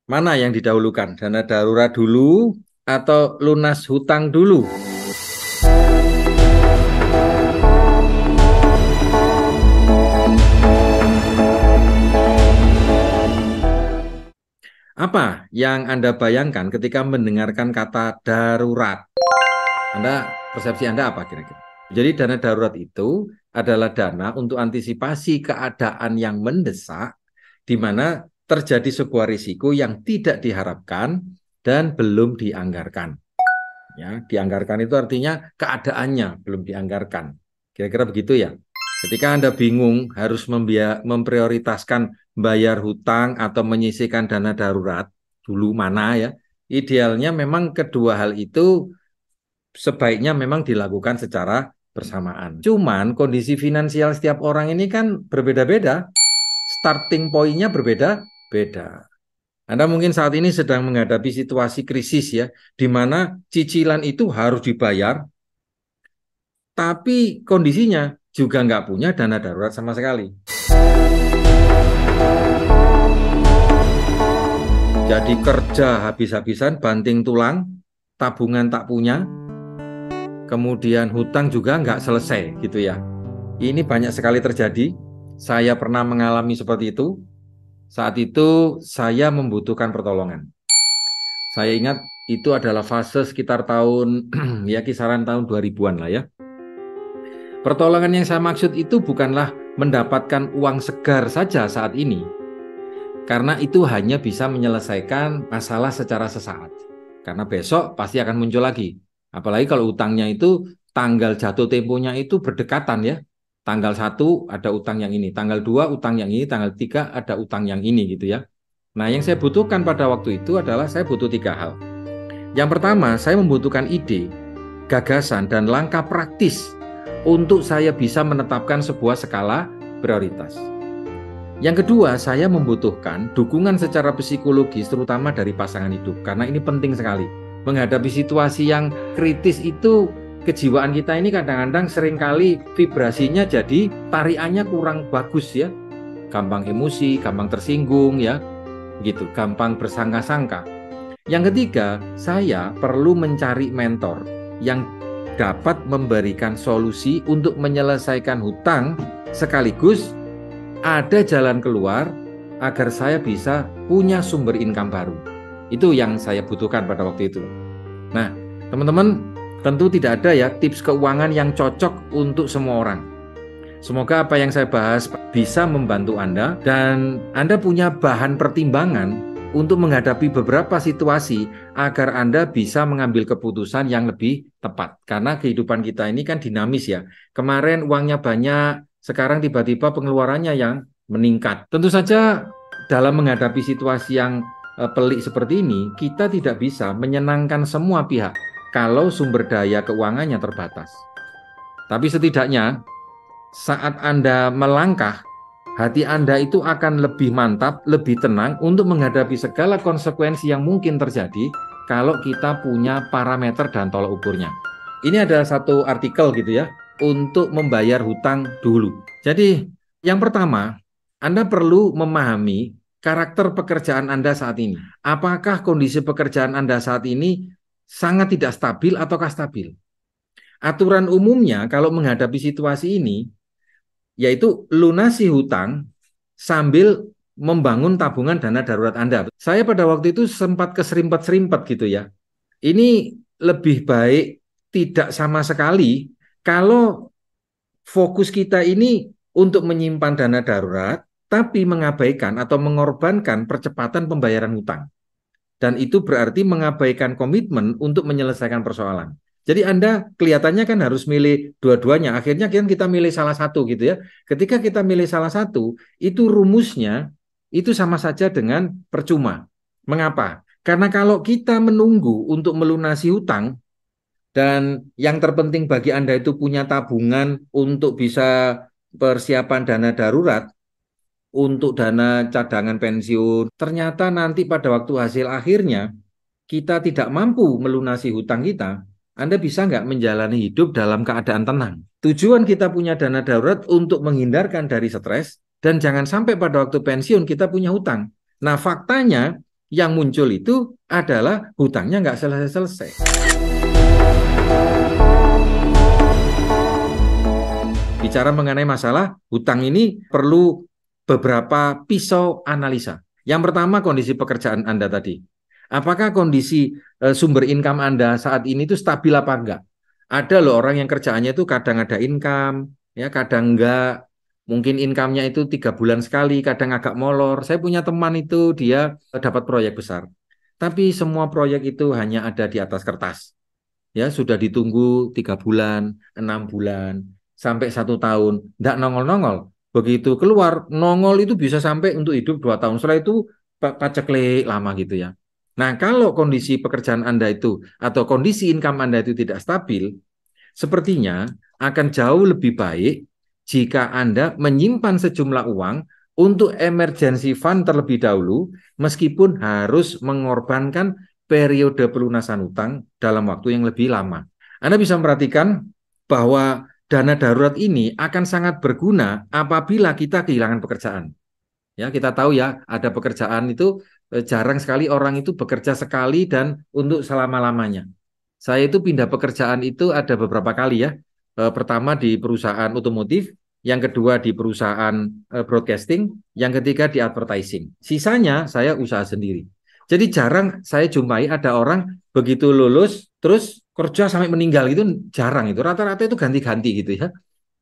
Mana yang didahulukan? Dana darurat dulu atau lunas hutang dulu? Apa yang Anda bayangkan ketika mendengarkan kata darurat? Persepsi Anda apa kira-kira? Jadi dana darurat itu adalah dana untuk antisipasi keadaan yang mendesak di mana terjadi sebuah risiko yang tidak diharapkan dan belum dianggarkan. Ya, dianggarkan itu artinya keadaannya belum dianggarkan. Kira-kira begitu ya. Ketika Anda bingung harus memprioritaskan bayar hutang atau menyisihkan dana darurat dulu mana ya, idealnya memang kedua hal itu sebaiknya memang dilakukan secara bersamaan. Cuman kondisi finansial setiap orang ini kan berbeda-beda, starting point-nya berbeda-beda. Anda mungkin saat ini sedang menghadapi situasi krisis ya, di mana cicilan itu harus dibayar, tapi kondisinya juga nggak punya dana darurat sama sekali. Jadi kerja habis-habisan, banting tulang, tabungan tak punya, kemudian hutang juga nggak selesai gitu ya. Ini banyak sekali terjadi. Saya pernah mengalami seperti itu. Saat itu saya membutuhkan pertolongan. Saya ingat itu adalah fase sekitar tahun ya kisaran tahun 2000-an lah ya. Pertolongan yang saya maksud itu bukanlah mendapatkan uang segar saja saat ini. Karena itu hanya bisa menyelesaikan masalah secara sesaat. Karena besok pasti akan muncul lagi. Apalagi kalau utangnya itu tanggal jatuh temponya itu berdekatan ya. Tanggal 1 ada utang yang ini, tanggal 2 utang yang ini, tanggal 3 ada utang yang ini gitu ya. Nah, yang saya butuhkan pada waktu itu adalah saya butuh 3 hal. Yang pertama, saya membutuhkan ide, gagasan, dan langkah praktis untuk saya bisa menetapkan sebuah skala prioritas. Yang kedua, saya membutuhkan dukungan secara psikologis terutama dari pasangan hidup, karena ini penting sekali. Menghadapi situasi yang kritis itu, kejiwaan kita ini kadang-kadang seringkali vibrasinya jadi tariannya kurang bagus ya. Gampang emosi, gampang tersinggung ya, gitu, gampang bersangka-sangka. Yang ketiga, saya perlu mencari mentor yang dapat memberikan solusi untuk menyelesaikan hutang sekaligus ada jalan keluar agar saya bisa punya sumber income baru. Itu yang saya butuhkan pada waktu itu. Nah, teman-teman, tentu tidak ada ya tips keuangan yang cocok untuk semua orang. Semoga apa yang saya bahas bisa membantu Anda dan Anda punya bahan pertimbangan untuk menghadapi beberapa situasi agar Anda bisa mengambil keputusan yang lebih tepat. Karena kehidupan kita ini kan dinamis ya. Kemarin uangnya banyak, sekarang tiba-tiba pengeluarannya yang meningkat. Tentu saja dalam menghadapi situasi yang pelik seperti ini, kita tidak bisa menyenangkan semua pihak kalau sumber daya keuangannya terbatas. Tapi setidaknya saat Anda melangkah, hati Anda itu akan lebih mantap, lebih tenang untuk menghadapi segala konsekuensi yang mungkin terjadi kalau kita punya parameter dan tolak ukurnya. Ini adalah satu artikel gitu ya, untuk membayar hutang dulu. Jadi, yang pertama, Anda perlu memahami karakter pekerjaan Anda saat ini. Apakah kondisi pekerjaan Anda saat ini sangat tidak stabil ataukah stabil? Aturan umumnya kalau menghadapi situasi ini, yaitu lunasi hutang sambil membangun tabungan dana darurat Anda. Saya pada waktu itu sempat keserimpet-serimpet gitu ya. Ini lebih baik tidak sama sekali kalau fokus kita ini untuk menyimpan dana darurat, tapi mengabaikan atau mengorbankan percepatan pembayaran hutang. Dan itu berarti mengabaikan komitmen untuk menyelesaikan persoalan. Jadi Anda kelihatannya kan harus milih dua-duanya. Akhirnya kan kita milih salah satu gitu ya. Ketika kita milih salah satu, itu rumusnya itu sama saja dengan percuma. Mengapa? Karena kalau kita menunggu untuk melunasi hutang, dan yang terpenting bagi Anda itu punya tabungan untuk bisa persiapan dana darurat, untuk dana cadangan pensiun. Ternyata nanti pada waktu hasil akhirnya kita tidak mampu melunasi hutang kita, Anda bisa nggak menjalani hidup dalam keadaan tenang? Tujuan kita punya dana darurat untuk menghindarkan dari stres dan jangan sampai pada waktu pensiun kita punya hutang. Nah, faktanya yang muncul itu adalah hutangnya nggak selesai-selesai. Bicara mengenai masalah hutang ini perlu beberapa pisau analisa. Yang pertama kondisi pekerjaan Anda tadi. Apakah kondisi sumber income Anda saat ini itu stabil apa enggak? Ada loh orang yang kerjaannya itu kadang ada income, ya kadang enggak. Mungkin income-nya itu 3 bulan sekali, kadang agak molor. Saya punya teman itu dia dapat proyek besar. Tapi semua proyek itu hanya ada di atas kertas. Ya sudah ditunggu 3 bulan, 6 bulan, sampai 1 tahun, tidak nongol-nongol. Begitu keluar nongol itu bisa sampai untuk hidup 2 tahun. Setelah itu paceklik lama gitu ya. Nah kalau kondisi pekerjaan Anda itu atau kondisi income Anda itu tidak stabil, sepertinya akan jauh lebih baik jika Anda menyimpan sejumlah uang untuk emergency fund terlebih dahulu, meskipun harus mengorbankan periode pelunasan utang dalam waktu yang lebih lama. Anda bisa memperhatikan bahwa dana darurat ini akan sangat berguna apabila kita kehilangan pekerjaan. Ya, kita tahu ya, ada pekerjaan itu jarang sekali orang itu bekerja sekali dan untuk selama-lamanya. Saya itu pindah pekerjaan itu ada beberapa kali ya. Pertama di perusahaan otomotif, yang kedua di perusahaan broadcasting, yang ketiga di advertising. Sisanya saya usaha sendiri. Jadi jarang saya jumpai ada orang begitu lulus terus kerja sampai meninggal itu jarang itu. Rata-rata itu ganti-ganti gitu ya.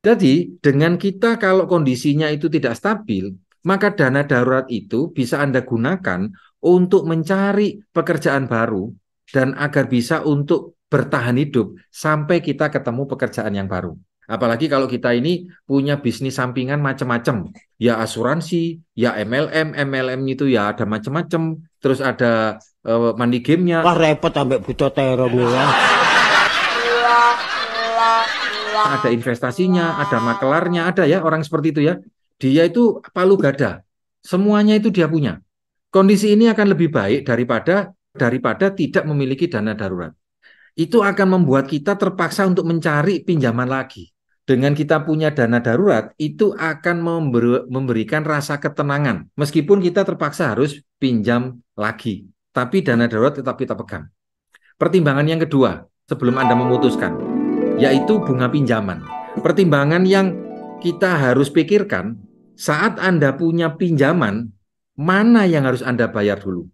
Jadi dengan kita kalau kondisinya itu tidak stabil, maka dana darurat itu bisa Anda gunakan untuk mencari pekerjaan baru dan agar bisa untuk bertahan hidup sampai kita ketemu pekerjaan yang baru. Apalagi kalau kita ini punya bisnis sampingan macam-macam. Ya asuransi, ya MLM itu ya ada macam-macam. Terus ada money game-nya. Wah repot sampai butuh terong ya. Ada investasinya, ada makelarnya, ada ya orang seperti itu ya. Dia itu palu gada. Semuanya itu dia punya. Kondisi ini akan lebih baik daripada tidak memiliki dana darurat. Itu akan membuat kita terpaksa untuk mencari pinjaman lagi. Dengan kita punya dana darurat, itu akan memberikan rasa ketenangan. Meskipun kita terpaksa harus pinjam lagi. Tapi dana darurat tetap kita pegang. Pertimbangan yang kedua, sebelum Anda memutuskan, yaitu bunga pinjaman. Pertimbangan yang kita harus pikirkan, saat Anda punya pinjaman, mana yang harus Anda bayar dulu?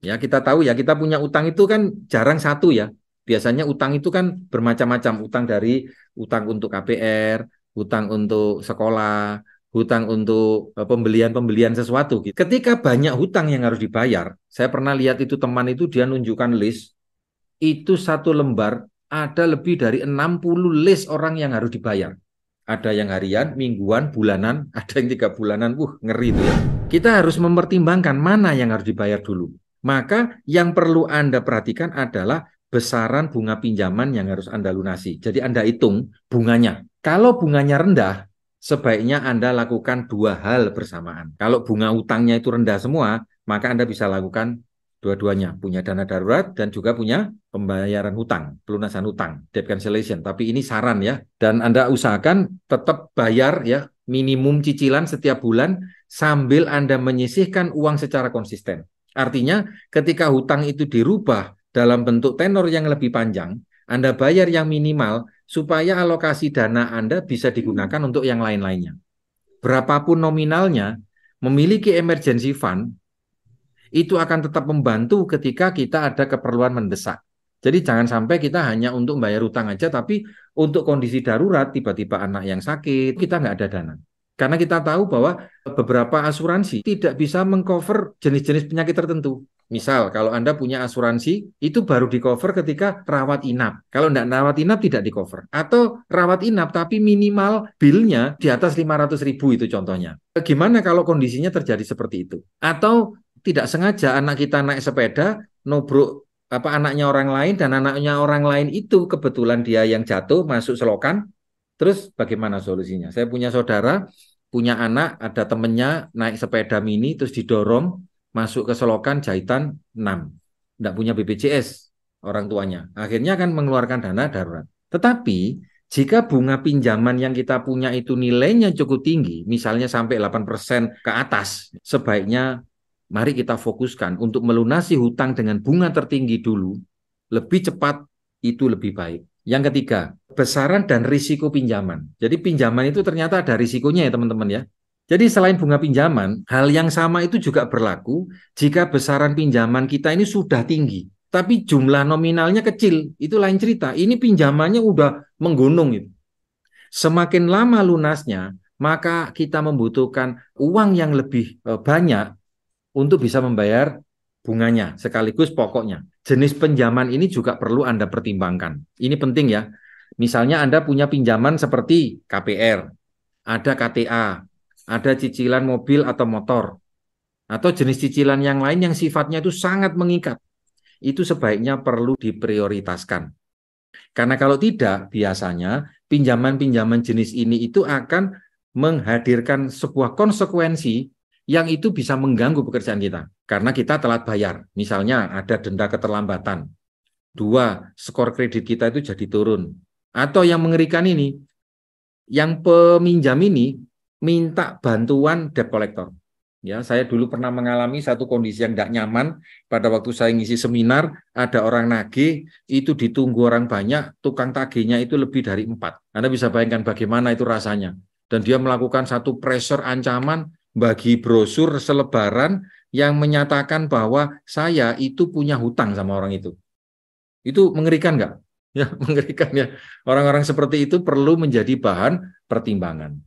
Ya, kita tahu ya, kita punya utang itu kan jarang satu ya. Biasanya utang itu kan bermacam-macam. Utang dari utang untuk KPR, utang untuk sekolah, hutang untuk pembelian-pembelian sesuatu. Ketika banyak hutang yang harus dibayar, saya pernah lihat itu teman itu dia nunjukkan list, itu satu lembar ada lebih dari 60 list orang yang harus dibayar. Ada yang harian, mingguan, bulanan, ada yang 3 bulanan. Ngeri itu ya. Kita harus mempertimbangkan mana yang harus dibayar dulu. Maka yang perlu Anda perhatikan adalah besaran bunga pinjaman yang harus Anda lunasi. Jadi Anda hitung bunganya. Kalau bunganya rendah, sebaiknya Anda lakukan 2 hal bersamaan. Kalau bunga utangnya itu rendah semua, maka Anda bisa lakukan dua-duanya. Punya dana darurat dan juga punya pembayaran hutang, pelunasan hutang, debt cancellation. Tapi ini saran ya. Dan Anda usahakan tetap bayar ya, minimum cicilan setiap bulan sambil Anda menyisihkan uang secara konsisten. Artinya ketika hutang itu dirubah dalam bentuk tenor yang lebih panjang, Anda bayar yang minimal supaya alokasi dana Anda bisa digunakan untuk yang lain-lainnya. Berapapun nominalnya, memiliki emergency fund itu akan tetap membantu ketika kita ada keperluan mendesak. Jadi jangan sampai kita hanya untuk bayar utang aja, tapi untuk kondisi darurat, tiba-tiba anak yang sakit, kita nggak ada dana. Karena kita tahu bahwa beberapa asuransi tidak bisa mengcover jenis-jenis penyakit tertentu. Misal, kalau Anda punya asuransi, itu baru di-cover ketika rawat inap. Kalau tidak rawat inap, tidak di-cover. Atau rawat inap, tapi minimal bill-nya di atas 500.000 itu contohnya. Gimana kalau kondisinya terjadi seperti itu? Atau tidak sengaja anak kita naik sepeda, nubruk anaknya orang lain, dan anaknya orang lain itu kebetulan dia yang jatuh, masuk selokan. Terus bagaimana solusinya? Saya punya saudara, punya anak, ada temennya naik sepeda mini, terus didorong, masuk ke selokan jahitan 6. Tidak punya BPJS orang tuanya. Akhirnya kan mengeluarkan dana darurat. Tetapi jika bunga pinjaman yang kita punya itu nilainya cukup tinggi, misalnya sampai 8% ke atas, sebaiknya mari kita fokuskan untuk melunasi hutang dengan bunga tertinggi dulu, lebih cepat itu lebih baik. Yang ketiga, besaran dan risiko pinjaman. Jadi pinjaman itu ternyata ada risikonya ya teman-teman ya. Jadi selain bunga pinjaman, hal yang sama itu juga berlaku jika besaran pinjaman kita ini sudah tinggi, tapi jumlah nominalnya kecil, itu lain cerita. Ini pinjamannya udah menggunung itu. Semakin lama lunasnya, maka kita membutuhkan uang yang lebih banyak untuk bisa membayar bunganya sekaligus pokoknya. Jenis pinjaman ini juga perlu Anda pertimbangkan. Ini penting ya. Misalnya Anda punya pinjaman seperti KPR, ada KTA, ada cicilan mobil atau motor, atau jenis cicilan yang lain yang sifatnya itu sangat mengikat. Itu sebaiknya perlu diprioritaskan. Karena kalau tidak, biasanya pinjaman-pinjaman jenis ini itu akan menghadirkan sebuah konsekuensi yang itu bisa mengganggu pekerjaan kita. Karena kita telat bayar. Misalnya ada denda keterlambatan. 2, skor kredit kita itu jadi turun. Atau yang mengerikan ini, yang peminjam ini minta bantuan debt collector. Ya, saya dulu pernah mengalami satu kondisi yang tidak nyaman pada waktu saya ngisi seminar, ada orang nagih, itu ditunggu orang banyak, tukang tagihnya itu lebih dari 4. Anda bisa bayangkan bagaimana itu rasanya. Dan dia melakukan satu pressure ancaman bagi brosur selebaran yang menyatakan bahwa saya itu punya hutang sama orang itu. Itu mengerikan nggak? Ya, mengerikan ya. Orang-orang seperti itu perlu menjadi bahan pertimbangan.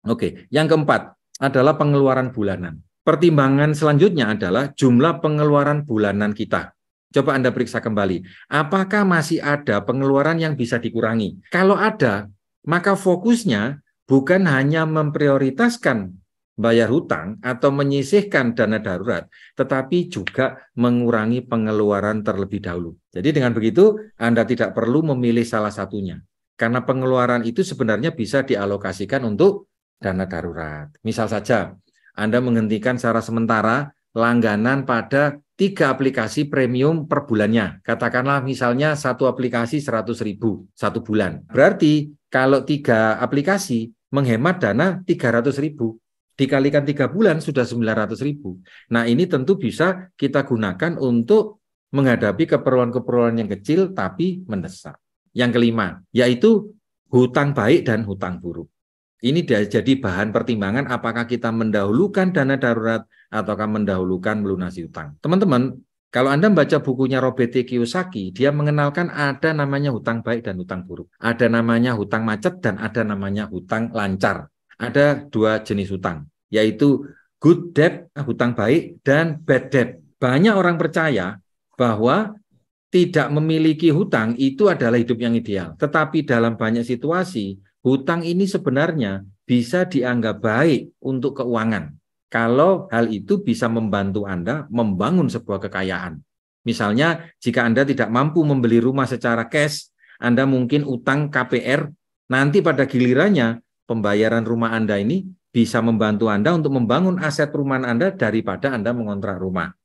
Oke, yang keempat adalah pengeluaran bulanan. Pertimbangan selanjutnya adalah jumlah pengeluaran bulanan kita. Coba Anda periksa kembali, apakah masih ada pengeluaran yang bisa dikurangi? Kalau ada, maka fokusnya bukan hanya memprioritaskan bayar hutang atau menyisihkan dana darurat, tetapi juga mengurangi pengeluaran terlebih dahulu. Jadi dengan begitu, Anda tidak perlu memilih salah satunya. Karena pengeluaran itu sebenarnya bisa dialokasikan untuk dana darurat. Misal saja, Anda menghentikan secara sementara langganan pada 3 aplikasi premium per bulannya. Katakanlah misalnya satu aplikasi 100.000 satu bulan. Berarti kalau 3 aplikasi menghemat dana 300.000. Dikalikan 3 bulan sudah 900.000. Nah ini tentu bisa kita gunakan untuk menghadapi keperluan-keperluan yang kecil tapi mendesak. Yang kelima, yaitu hutang baik dan hutang buruk. Ini jadi bahan pertimbangan apakah kita mendahulukan dana darurat ataukah mendahulukan melunasi hutang. Teman-teman, kalau Anda membaca bukunya Robert T. Kiyosaki, dia mengenalkan ada namanya hutang baik dan hutang buruk. Ada namanya hutang macet dan ada namanya hutang lancar. Ada 2 jenis hutang, yaitu good debt, hutang baik, dan bad debt. Banyak orang percaya bahwa tidak memiliki hutang itu adalah hidup yang ideal. Tetapi dalam banyak situasi, hutang ini sebenarnya bisa dianggap baik untuk keuangan. Kalau hal itu bisa membantu Anda membangun sebuah kekayaan. Misalnya, jika Anda tidak mampu membeli rumah secara cash, Anda mungkin utang KPR, nanti pada gilirannya pembayaran rumah Anda ini bisa membantu Anda untuk membangun aset perumahan Anda daripada Anda mengontrak rumah.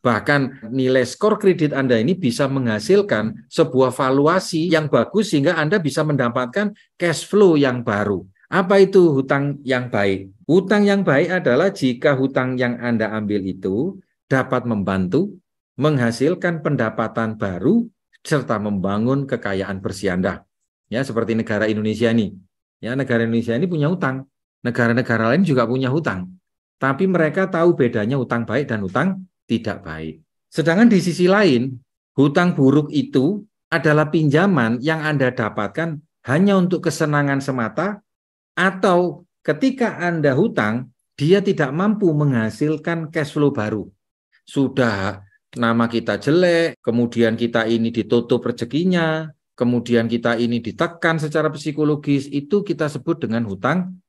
Bahkan nilai skor kredit Anda ini bisa menghasilkan sebuah valuasi yang bagus sehingga Anda bisa mendapatkan cash flow yang baru. Apa itu hutang yang baik? Hutang yang baik adalah jika hutang yang Anda ambil itu dapat membantu menghasilkan pendapatan baru serta membangun kekayaan bersih Anda. Ya, seperti negara Indonesia ini. Ya, negara Indonesia ini punya hutang. Negara-negara lain juga punya hutang. Tapi mereka tahu bedanya hutang baik dan hutang tidak baik. Sedangkan di sisi lain, hutang buruk itu adalah pinjaman yang Anda dapatkan hanya untuk kesenangan semata atau ketika Anda hutang, dia tidak mampu menghasilkan cash flow baru. Sudah nama kita jelek, kemudian kita ini ditutup rezekinya, kemudian kita ini ditekan secara psikologis, itu kita sebut dengan hutang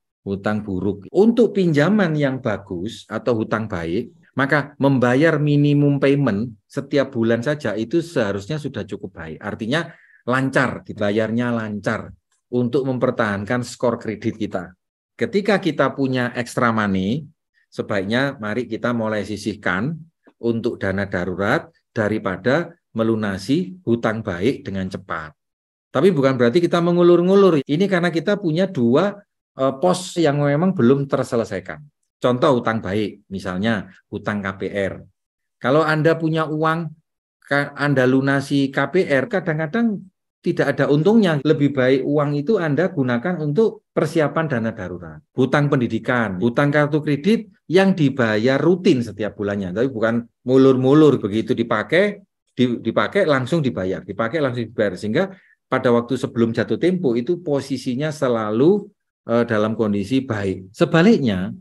buruk. Untuk pinjaman yang bagus atau hutang baik, maka membayar minimum payment setiap bulan saja itu seharusnya sudah cukup baik. Artinya lancar, dibayarnya lancar untuk mempertahankan skor kredit kita. Ketika kita punya extra money, sebaiknya mari kita mulai sisihkan untuk dana darurat daripada melunasi hutang baik dengan cepat. Tapi bukan berarti kita mengulur-ngulur. Ini karena kita punya 2 pos yang memang belum terselesaikan. Contoh hutang baik, misalnya hutang KPR. Kalau Anda punya uang, Anda lunasi KPR, kadang-kadang tidak ada untungnya. Lebih baik uang itu Anda gunakan untuk persiapan dana darurat. Hutang pendidikan, hutang kartu kredit yang dibayar rutin setiap bulannya. Tapi bukan mulur-mulur, begitu dipakai langsung dibayar. Dipakai langsung dibayar. Sehingga pada waktu sebelum jatuh tempo itu posisinya selalu dalam kondisi baik. Sebaliknya,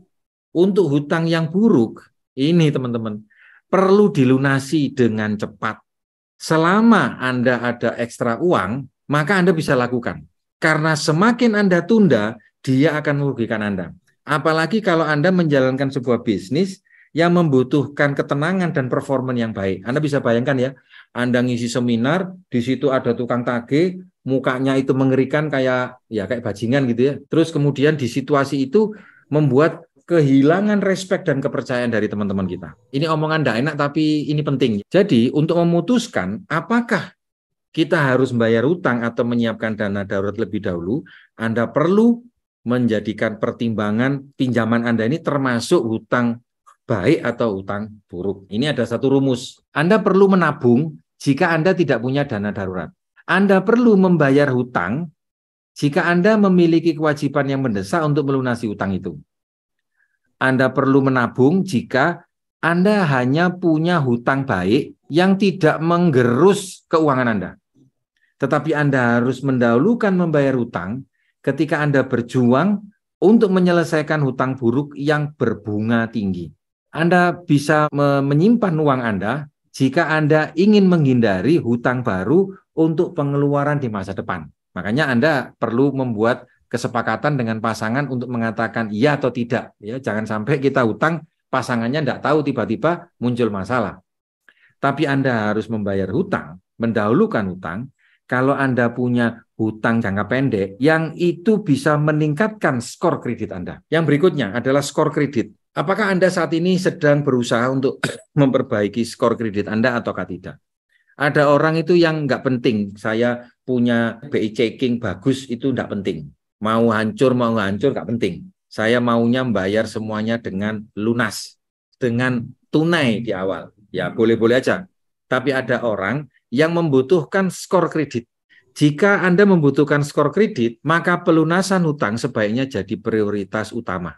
untuk hutang yang buruk, ini teman-teman, perlu dilunasi dengan cepat. Selama Anda ada ekstra uang, maka Anda bisa lakukan. Karena semakin Anda tunda, dia akan merugikan Anda. Apalagi kalau Anda menjalankan sebuah bisnis yang membutuhkan ketenangan dan performa yang baik. Anda bisa bayangkan ya, Anda ngisi seminar, di situ ada tukang tagih, mukanya itu mengerikan kayak bajingan gitu ya. Terus kemudian di situasi itu membuat kehilangan respek dan kepercayaan dari teman-teman kita. Ini omongan tidak enak tapi ini penting. Jadi untuk memutuskan apakah kita harus membayar hutang atau menyiapkan dana darurat lebih dahulu, Anda perlu menjadikan pertimbangan pinjaman Anda ini termasuk hutang baik atau hutang buruk. Ini ada satu rumus. Anda perlu menabung jika Anda tidak punya dana darurat. Anda perlu membayar hutang jika Anda memiliki kewajiban yang mendesak untuk melunasi hutang itu. Anda perlu menabung jika Anda hanya punya hutang baik yang tidak menggerus keuangan Anda. Tetapi Anda harus mendahulukan membayar hutang ketika Anda berjuang untuk menyelesaikan hutang buruk yang berbunga tinggi. Anda bisa menyimpan uang Anda jika Anda ingin menghindari hutang baru untuk pengeluaran di masa depan. Makanya Anda perlu membuat kesepakatan dengan pasangan untuk mengatakan iya atau tidak. Ya, jangan sampai kita hutang, pasangannya tidak tahu tiba-tiba muncul masalah. Tapi Anda harus membayar hutang, mendahulukan hutang, kalau Anda punya hutang jangka pendek, yang itu bisa meningkatkan skor kredit Anda. Yang berikutnya adalah skor kredit. Apakah Anda saat ini sedang berusaha untuk memperbaiki skor kredit Anda ataukah tidak? Ada orang itu yang nggak penting, saya punya BI checking bagus, itu nggak penting. Mau hancur, mau nggak hancur, nggak penting. Saya maunya membayar semuanya dengan lunas, dengan tunai di awal. Ya, boleh-boleh aja. Tapi ada orang yang membutuhkan skor kredit. Jika Anda membutuhkan skor kredit, maka pelunasan hutang sebaiknya jadi prioritas utama.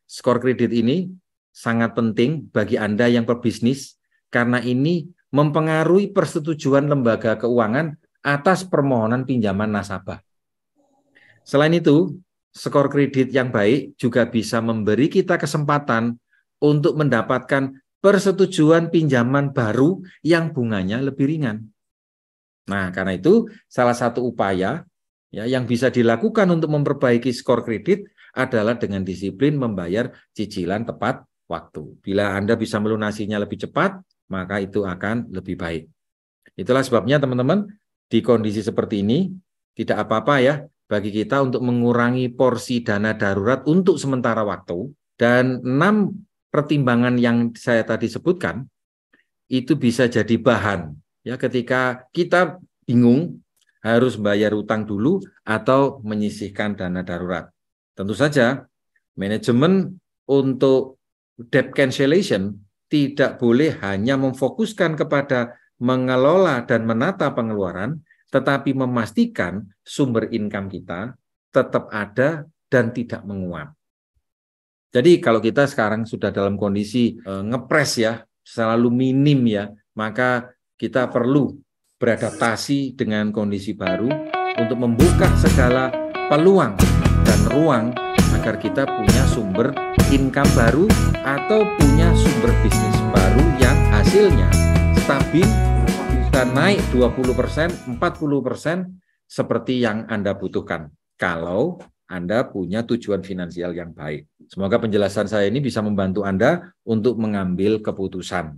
Skor kredit ini sangat penting bagi Anda yang berbisnis, karena ini mempengaruhi persetujuan lembaga keuangan atas permohonan pinjaman nasabah. Selain itu, skor kredit yang baik juga bisa memberi kita kesempatan untuk mendapatkan persetujuan pinjaman baru yang bunganya lebih ringan. Nah, karena itu salah satu upaya yang bisa dilakukan untuk memperbaiki skor kredit adalah dengan disiplin membayar cicilan tepat waktu. Bila Anda bisa melunasinya lebih cepat, maka itu akan lebih baik. Itulah sebabnya teman-teman, di kondisi seperti ini tidak apa-apa ya bagi kita untuk mengurangi porsi dana darurat untuk sementara waktu, dan 6 pertimbangan yang saya tadi sebutkan itu bisa jadi bahan ya ketika kita bingung harus bayar utang dulu atau menyisihkan dana darurat. Tentu saja manajemen untuk debt cancellation tidak boleh hanya memfokuskan kepada mengelola dan menata pengeluaran, tetapi memastikan sumber income kita tetap ada dan tidak menguap. Jadi kalau kita sekarang sudah dalam kondisi ngepres ya, selalu minim ya, maka kita perlu beradaptasi dengan kondisi baru untuk membuka segala peluang dan ruang agar kita punya sumber income baru atau punya sumber bisnis baru yang hasilnya stabil, bisa naik 20%, 40% seperti yang Anda butuhkan kalau Anda punya tujuan finansial yang baik. Semoga penjelasan saya ini bisa membantu Anda untuk mengambil keputusan.